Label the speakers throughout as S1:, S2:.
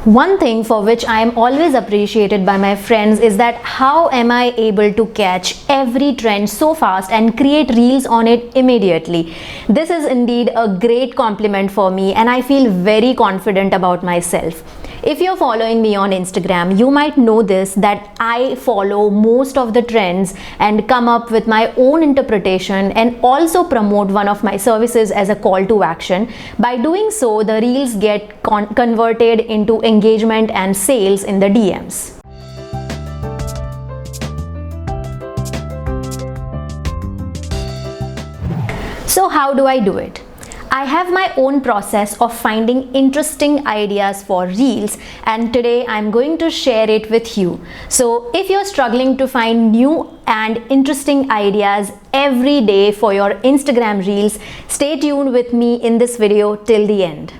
S1: One thing for which I am always appreciated by my friends is that how am I able to catch every trend so fast and create reels on it immediately. This is indeed a great compliment for me and I feel very confident about myself. If you're following me on Instagram, you might know this, that I follow most of the trends and come up with my own interpretation and also promote one of my services as a call to action. By doing so, the reels get converted into engagement and sales in the DMs. So how do I do it? I have my own process of finding interesting ideas for reels, and today I'm going to share it with you. So if you're struggling to find new and interesting ideas every day for your Instagram reels, stay tuned with me in this video till the end.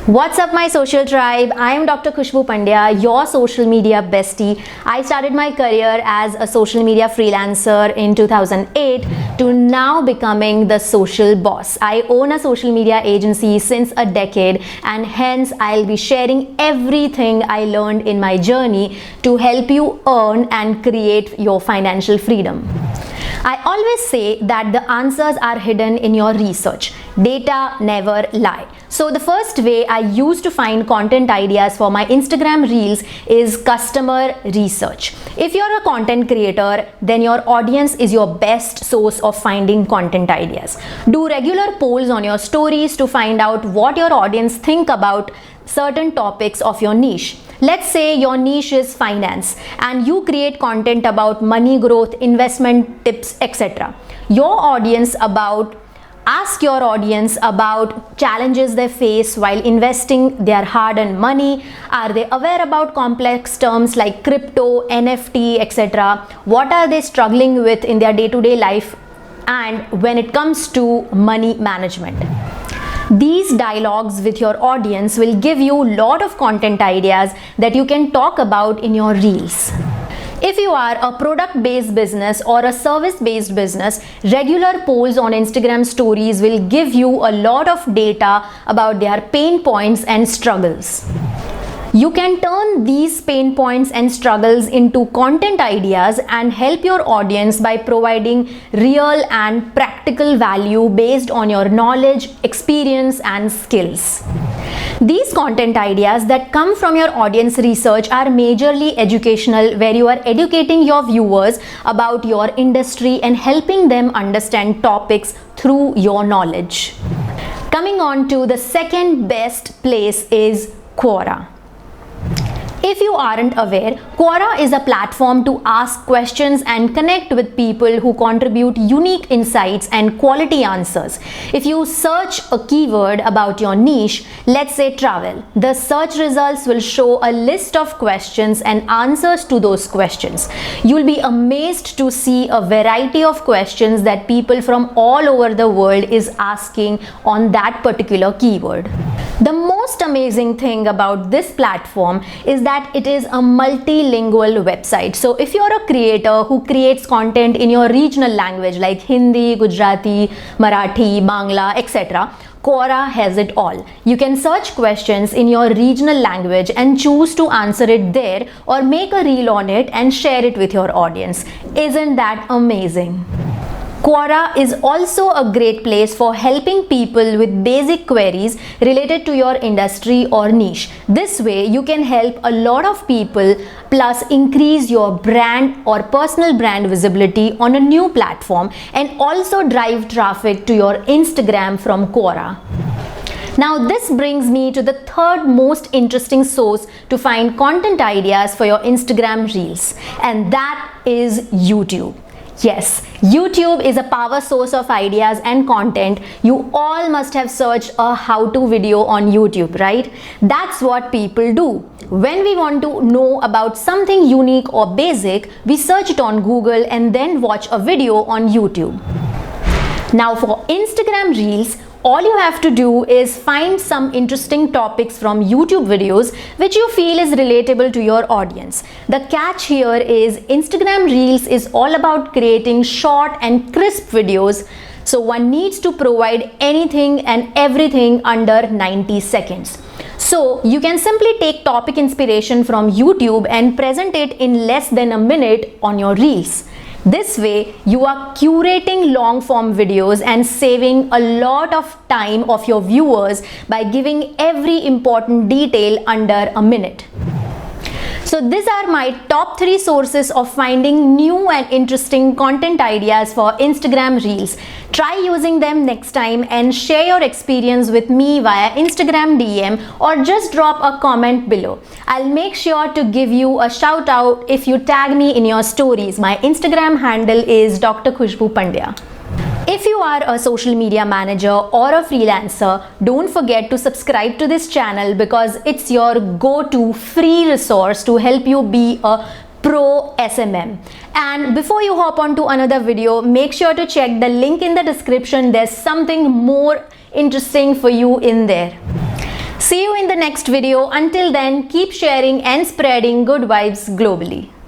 S1: What's up my social tribe? I am Dr. Khushbu Pandya, your social media bestie. I started my career as a social media freelancer in 2008 to now becoming the social boss. I own a social media agency since a decade, and hence I'll be sharing everything I learned in my journey to help you earn and create your financial freedom. I always say that the answers are hidden in your research. Data never lie. So the first way I use to find content ideas for my Instagram reels is customer research. If you're a content creator, then your audience is your best source of finding content ideas. Do regular polls on your stories to find out what your audience think about certain topics of your niche. Let's say your niche is finance and you create content about money growth, investment tips, etc. Ask your audience about challenges they face while investing their hard-earned money. Are they aware about complex terms like crypto, NFT, etc.? What are they struggling with in their day-to-day life and when it comes to money management? These dialogues with your audience will give you a lot of content ideas that you can talk about in your reels. If you are a product-based business or a service-based business, regular polls on Instagram stories will give you a lot of data about their pain points and struggles. You can turn these pain points and struggles into content ideas and help your audience by providing real and practical value based on your knowledge, experience, and skills. These content ideas that come from your audience research are majorly educational, where you are educating your viewers about your industry and helping them understand topics through your knowledge. Coming on to the second best place is Quora. If you aren't aware, Quora is a platform to ask questions and connect with people who contribute unique insights and quality answers. If you search a keyword about your niche, let's say travel, the search results will show a list of questions and answers to those questions. You'll be amazed to see a variety of questions that people from all over the world is asking on that particular keyword. The most amazing thing about this platform is that it is a multilingual website. So if you're a creator who creates content in your regional language like Hindi, Gujarati, Marathi, Bangla, etc., Quora has it all. You can search questions in your regional language and choose to answer it there or make a reel on it and share it with your audience. Isn't that amazing? Quora is also a great place for helping people with basic queries related to your industry or niche. This way you can help a lot of people plus increase your brand or personal brand visibility on a new platform and also drive traffic to your Instagram from Quora. Now this brings me to the third most interesting source to find content ideas for your Instagram reels, and that is YouTube. Yes, YouTube is a power source of ideas and content. You all must have searched a how-to video on YouTube, right? That's what people do. When we want to know about something unique or basic, we search it on Google and then watch a video on YouTube. Now for Instagram Reels, all you have to do is find some interesting topics from YouTube videos which you feel is relatable to your audience. The catch here is Instagram Reels is all about creating short and crisp videos, so one needs to provide anything and everything under 90 seconds. So you can simply take topic inspiration from YouTube and present it in less than a minute on your reels. This way, you are curating long form videos and saving a lot of time of your viewers by giving every important detail under a minute. So these are my top 3 sources of finding new and interesting content ideas for Instagram Reels. Try using them next time and share your experience with me via Instagram DM or just drop a comment below. I'll make sure to give you a shout out if you tag me in your stories. My Instagram handle is Dr. Khushbu Pandya. If you are a social media manager or a freelancer, don't forget to subscribe to this channel because it's your go-to free resource to help you be a pro SMM. And before you hop on to another video, make sure to check the link in the description. There's something more interesting for you in there. See you in the next video. Until then, keep sharing and spreading good vibes globally.